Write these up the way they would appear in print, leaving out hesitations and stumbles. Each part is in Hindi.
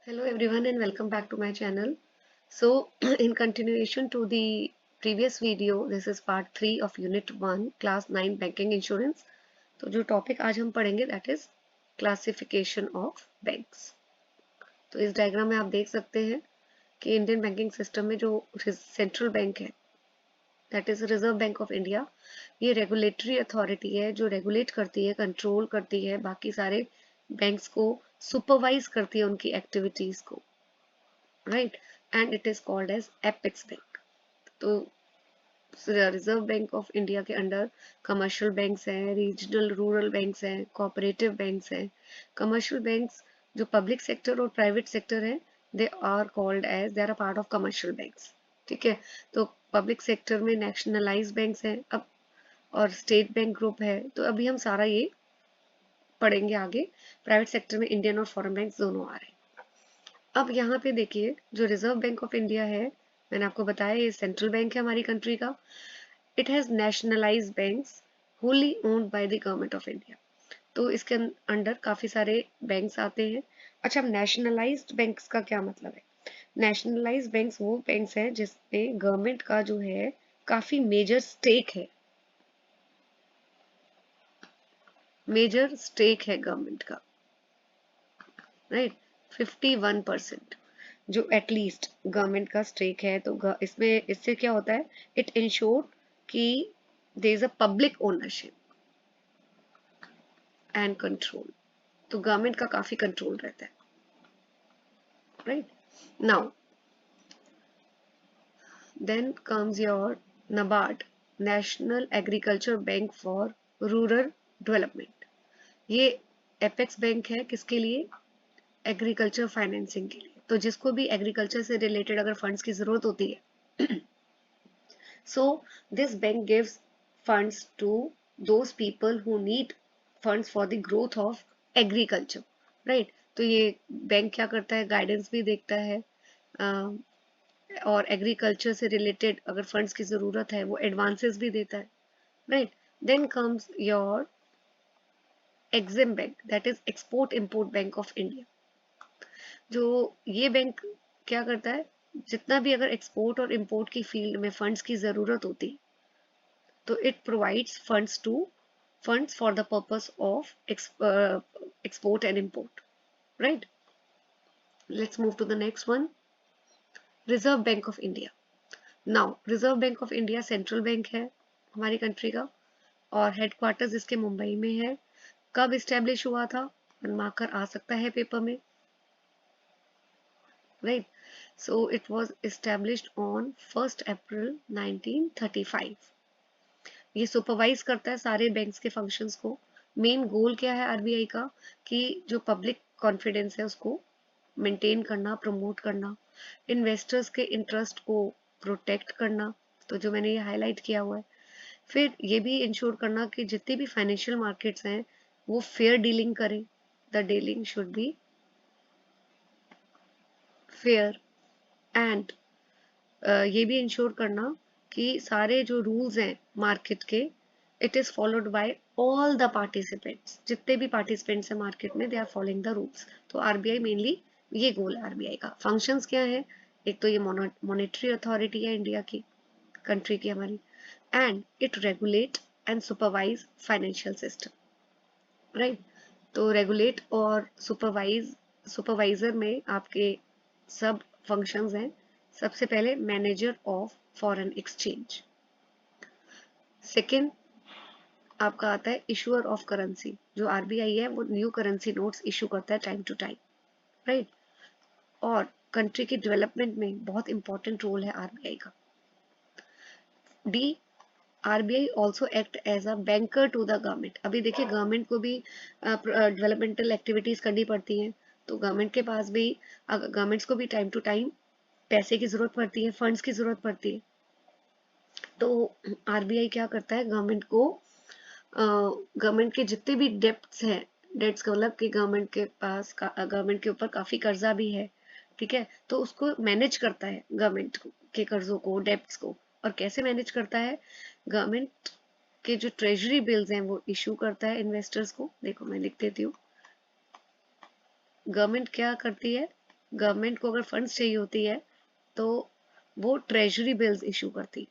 Hello everyone and welcome back to my channel. So in continuation to the previous video, this is part 3 of unit 1 class 9 banking insurance. तो जो टॉपिक आज हम पढ़ेंगे that is classification of banks. तो इस डायग्राम में आप देख सकते हैं कि इंडियन बैंकिंग सिस्टम में जो सेंट्रल बैंक है that is reserve bank of India, ये रेगुलेटरी अथॉरिटी है जो रेगुलेट करती है, कंट्रोल करती है, बाकी सारे बैंक्स को सुपरवाइज करती है उनकी एक्टिविटीज को, right. And it is called as apex bank. तो रिजर्व बैंक ऑफ इंडिया के अंडर कमर्शियल बैंक्स हैं, रीजनल रूरल बैंक्स हैं, कोऑपरेटिव बैंक्स हैं. कमर्शियल बैंक्स जो पब्लिक सेक्टर और प्राइवेट सेक्टर है, they are called as they are a part of commercial banks. ठीक है. तो पब्लिक सेक्टर में नेशनलाइज बैंक्स हैं अब और स्टेट बैंक ग्रुप है. तो अभी हम सारा ये पढ़ेंगे आगे. प्राइवेट सेक्टर में इंडियन और फॉरेन बैंक दोनों आ रहे हैं. अब यहाँ पे देखिए जो रिजर्व बैंक ऑफ इंडिया है, मैंने आपको बताया ये सेंट्रल बैंक है हमारी कंट्री का. It has nationalise banks wholly owned by the government of India. तो इसके अंडर काफी सारे बैंक्स आते हैं. अच्छा, अब नेशनलाइज्ड बैंक्स का क्या मतलब है? नेशनलाइज्ड बैंक्स वो बैंक्स हैं जिसमें गवर्नमेंट का जो है काफी मेजर स्टेक है. मेजर स्टेक है गवर्नमेंट का, राइट. 51% जो एटलीस्ट गवर्नमेंट का स्टेक है. तो इसमें इससे क्या होता है, इट इंश्योर कि there is a public ownership and control. तो गवर्नमेंट का काफी कंट्रोल रहता है, right. Now then comes your NABARD, national agriculture bank for rural development. ये एपेक्स बैंक है किसके लिए? एग्रीकल्चर फाइनेंसिंग के लिए. तो जिसको भी एग्रीकल्चर से रिलेटेड अगर फंड्स की जरूरत होती है so this bank gives funds to those people who need funds for the growth of agriculture, right. तो ये बैंक क्या करता है, गाइडेंस भी देखता है और एग्रीकल्चर से रिलेटेड अगर फंड्स की जरूरत है वो एडवांसेस भी देता है, right. Then comes your EXIM bank, that is export import bank of India. जो ये बैंक क्या करता है, जितना भी अगर एक्सपोर्ट और इंपोर्ट की फील्ड में फंड्स की जरूरत होती तो it provides funds for the purpose of export and import, right. Let's move to the next one, reserve bank of India. Now reserve bank of India central bank है हमारी कंट्री का और हेडक्वार्टर्स इसके मुंबई में है. कब इस्टेब्लिश हुआ था, बनवाकर आ सकता है पेपर में, right. So it was established on 1st April 1935. ये सुपरवाइज करता है सारे बैंक्स के फंक्शंस को. मेन गोल क्या है आरबीआई का, कि जो पब्लिक कॉन्फिडेंस है उसको मेंटेन करना, प्रमोट करना, इन्वेस्टर्स के इंटरेस्ट को प्रोटेक्ट करना. तो जो मैंने ये हाईलाइट किया हुआ है. फिर ये भी इंश्योर करना कि जितनी भी फाइनेंशियल मार्केट्स हैं वो फेयर डीलिंग करें. The dealing should be fair. And ये भी इंश्योर करना कि सारे जो रूल्स हैं मार्केट के, it is followed by all the participants. जितने भी पार्टिसिपेंट्स हैं मार्केट में, they are following the rules. तो आरबीआई मेनली ये गोल है आरबीआई का. फंक्शंस क्या है, एक तो ये मॉनेटरी अथॉरिटी है इंडिया की, कंट्री की हमारी. And it regulate and supervise financial system, right. तो रेगुलेट और सुपरवाइजर में आपके सब फंक्शंस हैं. सबसे पहले manager of foreign exchange. Second आपका आता है इशूअर ऑफ करेंसी. जो आरबीआई है वो न्यू करेंसी नोट्स इशू करता है टाइम टू टाइम, राइट. और कंट्री के डेवलपमेंट में बहुत इंपॉर्टेंट रोल है आरबीआई का. D, RBI also act as a banker to the government. अभी देखिए गवर्नमेंट को भी डेवलपमेंटल एक्टिविटीज करनी पड़ती हैं. तो गवर्नमेंट के पास भी, गवर्नमेंट्स को भी टाइम टू टाइम पैसे की जरूरत पड़ती है, फंड्स की जरूरत पड़ती है. तो आरबीआई क्या करता है, गवर्नमेंट को, गवर्नमेंट के जितने भी डेप्ट्स हैं, डेट्स का मतलब कि गवर्नमेंट के पास गवर्नमेंट के ऊपर काफी कर्जा भी है, ठीक है. तो उसको मैनेज करता है गवर्नमेंट के कर्जों को, डेप्ट्स को. और कैसे मैनेज करता है, गवर्नमेंट के जो ट्रेजरी बिल्स हैं वो इशू करता है इन्वेस्टर्स को. देखो मैं लिख देती हूँ. गवर्नमेंट क्या करती है, गवर्नमेंट को अगर फंड्स चाहिए होती है तो वो ट्रेजरी बिल्स इशू करती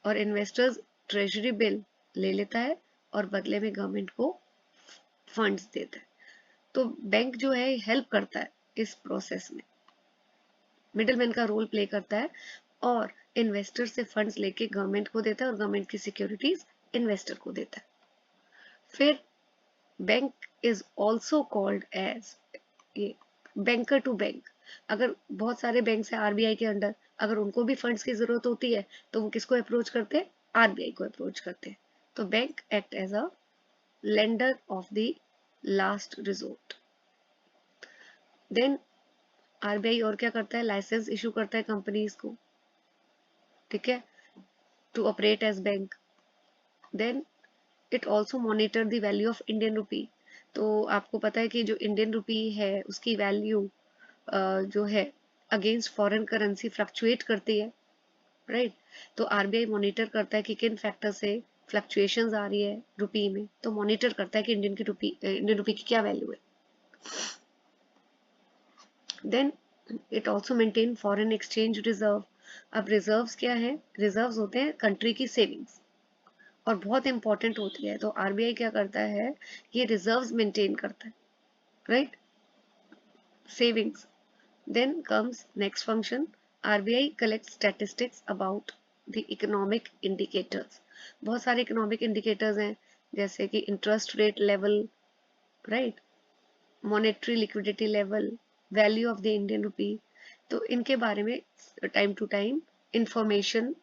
और इन्वेस्टर्स ट्रेजरी बिल ले लेता है और बदले में गवर्नमेंट को फंड्स देता है। तो बैंक जो है हेल्प करता है इस प्रोसेस में, मिडलमैन का रोल प्ले करता है और इन्वेस्टर से फंड्स लेके गवर्नमेंट को देता है और गवर्नमेंट की सिक्योरिटीज इन्वेस्टर को देता है। फिर bank is also called as ये बैंकर टू बैंक। अगर बहुत सारे बैंक है आरबीआई के अंडर, अगर उनको भी फंड्स की जरूरत होती है तो वो किसको अप्रोच करते हैं? आरबीआई को अप्रोच करते हैं। तो bank act as a lender of the last resort. Then RBI और क्या करता है? लाइसेंस इशू करता है कंपनीज को, ठीक है, to operate as bank. Then it also monitor the value of Indian rupee. तो आपको पता है कि जो इंडियन रुपी है उसकी वैल्यू जो है अगेंस्ट फॉरेन करेंसी फ्लक्चुएट करती है, राइट। तो आरबीआई मॉनिटर करता है कि किन फैक्टर से फ्लक्चुएशंस आ रही है रुपी में, तो मॉनिटर करता है कि इंडियन रुपी की क्या वैल्यू है। Then it also maintain foreign exchange reserve. अब रिजर्व्स क्या है? रिजर्व्स होते हैं कंट्री की सेविंग्स और बहुत इंपॉर्टेंट होती है। तो आरबीआई क्या करता है? ये रिजर्व्स मेंटेन करता है, right, savings. Then comes next function. RBI collects statistics about the economic indicators. बहुत सारे इकोनॉमिक इंडिकेटर्स हैं जैसे कि interest rate level, right, monetary liquidity level, value of the Indian rupee. तो इनके बारे में time to time information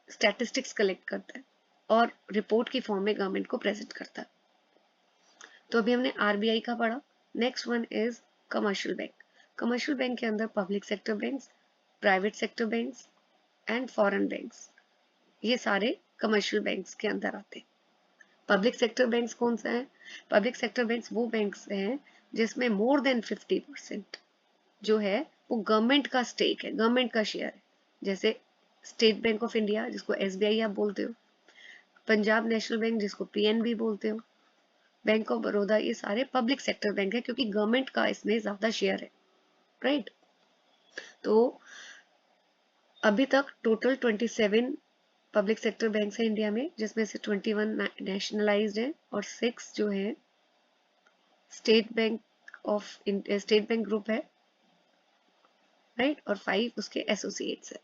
statistics collect करता है और रिपोर्ट की फॉर्म में गवर्नमेंट को प्रेजेंट करता है। तो अभी हमने आरबीआई का पढ़ा। Next one is commercial bank. Commercial bank के अंदर public sector banks, private sector banks and foreign banks, ये सारे कमर्शियल बैंक्स के अंदर आते हैं। पब्लिक सेक्टर बैंक्स कौन सा है? पब्लिक सेक्टर बैंक्स वो बैंक्स हैं जिसमें मोर देन 50% जो है वो गवर्नमेंट का स्टेक है, गवर्नमेंट का शेयर है। जैसे स्टेट बैंक ऑफ इंडिया जिसको एसबीआई आप बोलते हो, पंजाब नेशनल बैंक जिसको पीएनबी बोलते हो, बैंक ऑफ बड़ौदा, ये सारे पब्लिक सेक्टर बैंक है क्योंकि गवर्नमेंट का इसमें ज्यादा शेयर है, राइट। तो अभी तक टोटल 27 पब्लिक सेक्टर बैंक है इंडिया में, जिसमें से 21 नेशनलाइज्ड है और 6 जो है स्टेट बैंक ग्रुप है, राइट, और 5 उसके एसोसिएट्स है।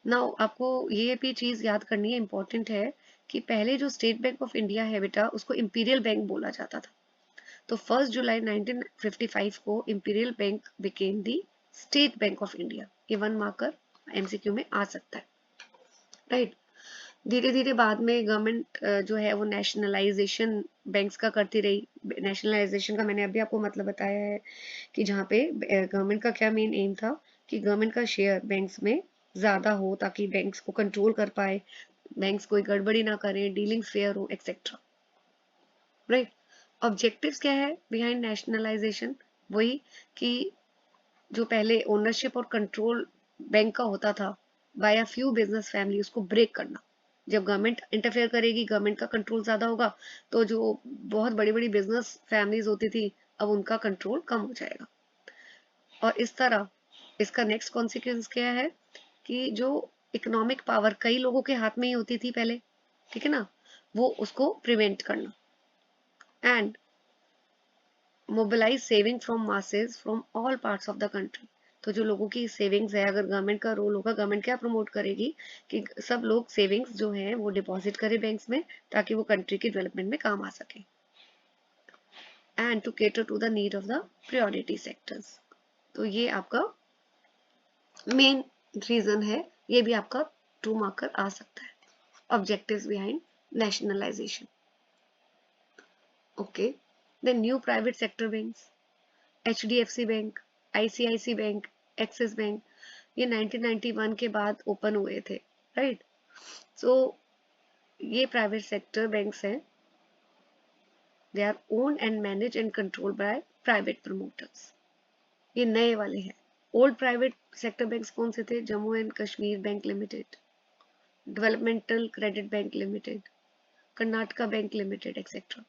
नाउ आपको ये भी चीज याद करनी है, इंपॉर्टेंट है कि पहले जो स्टेट बैंक ऑफ इंडिया है बेटा उसको इंपीरियल बैंक बोला जाता था। तो 1 जुलाई 1955 को imperial bank became the state bank of India. ये 1 मार्कर एमसीक्यू में आ सकता है, राइट। धीरे धीरे बाद में गवर्नमेंट जो है वो नेशनलाइजेशन बैंक्स का करती रही। नेशनलाइजेशन का मैंने अभी आपको मतलब बताया है कि जहाँ पे गवर्नमेंट का क्या मेन एम था कि गवर्नमेंट का शेयर बैंक्स में ज्यादा हो ताकि बैंक्स को कंट्रोल कर पाए, बैंक्स कोई गड़बड़ी ना करें, डीलिंग फेयर हो, एक्सेट्रा, राइट। ऑब्जेक्टिव्स क्या है बिहाइंड नेशनलाइजेशन? वही कि जो पहले ओनरशिप और कंट्रोल बैंक का होता था by a few business family, उसको ब्रेक करना। जब गवर्नमेंट इंटरफेयर करेगी, गवर्नमेंट का कंट्रोल ज्यादा होगा, तो जो बहुत बड़ी बड़ी बिजनेस फैमिलीज होती थी अब उनका कंट्रोल कम हो जाएगा। और इस तरह इसका नेक्स्ट कॉन्सिक्वेंस क्या है कि जो इकोनॉमिक पावर कई लोगों के हाथ में ही होती थी पहले, ठीक है ना, वो उसको प्रिवेंट करना and mobilise saving from masses from all parts of the country. तो जो लोगों की सेविंग्स है, अगर गवर्नमेंट का रोल होगा, गवर्नमेंट क्या प्रमोट करेगी कि सब लोग सेविंग्स जो है वो डिपॉजिट करें बैंक्स में ताकि वो कंट्री की डेवलपमेंट में काम आ सके and to cater to the need of the priority sectors. तो ये आपका मेन रीजन है, ये भी आपका 2 मार्कर आ सकता है, objectives behind nationalisation. Okay, then new private sector banks, HDFC bank, ICICI bank, Axis bank, ये 1991 के बाद ओपन हुए थे, राइट। सो ये प्राइवेट सेक्टर बैंक्स हैं, they are owned and manage and control by private promoters. ये नए वाले हैं। ओल्ड प्राइवेट सेक्टर बैंक्स कौन से थे? Jammu and Kashmir bank limited, developmental credit bank limited, Karnataka bank limited, etcetera.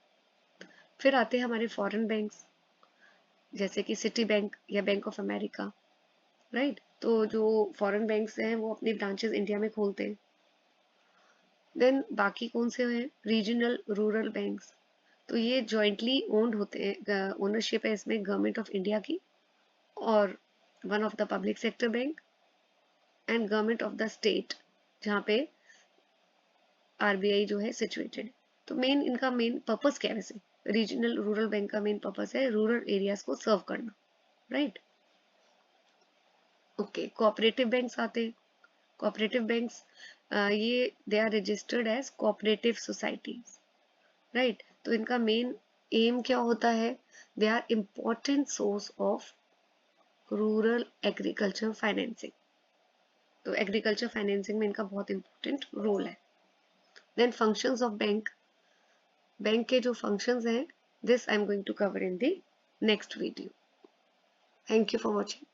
फिर आते हैं हमारे फॉरेन बैंक्स। जैसे कि सिटी बैंक या बैंक ऑफ अमेरिका, राइट। तो जो फॉरेन बैंक्स हैं वो अपनी ब्रांचेस इंडिया में खोलते हैं। देन बाकी कौन से हैं, रीजनल रूरल बैंक्स, तो ये जॉइंटली ओन्ड होते हैं, ओनरशिप है इसमें गवर्नमेंट ऑफ इंडिया की और one of the public sector bank and government of the state, जहाँ पे आरबीआई जो है सिचुएटेड। तो मेन इनका मेन पर्पस क्या है वैसे, रीजनल रूरल बैंक का मेन पर्पस है रूरल एरियाज को सर्व करना, राइट। ओके, कोऑपरेटिव बैंक्स आते हैं। कोऑपरेटिव बैंक्स ये they are registered as cooperative societies, right. तो इनका मेन एम क्या होता है, they are important source of rural agriculture financing. तो एग्रीकल्चर फाइनेंसिंग में इनका बहुत इंपॉर्टेंट रोल है। Then functions of bank, bank के जो फंक्शंस हैं, this I am going to cover in the next video. Thank you for watching.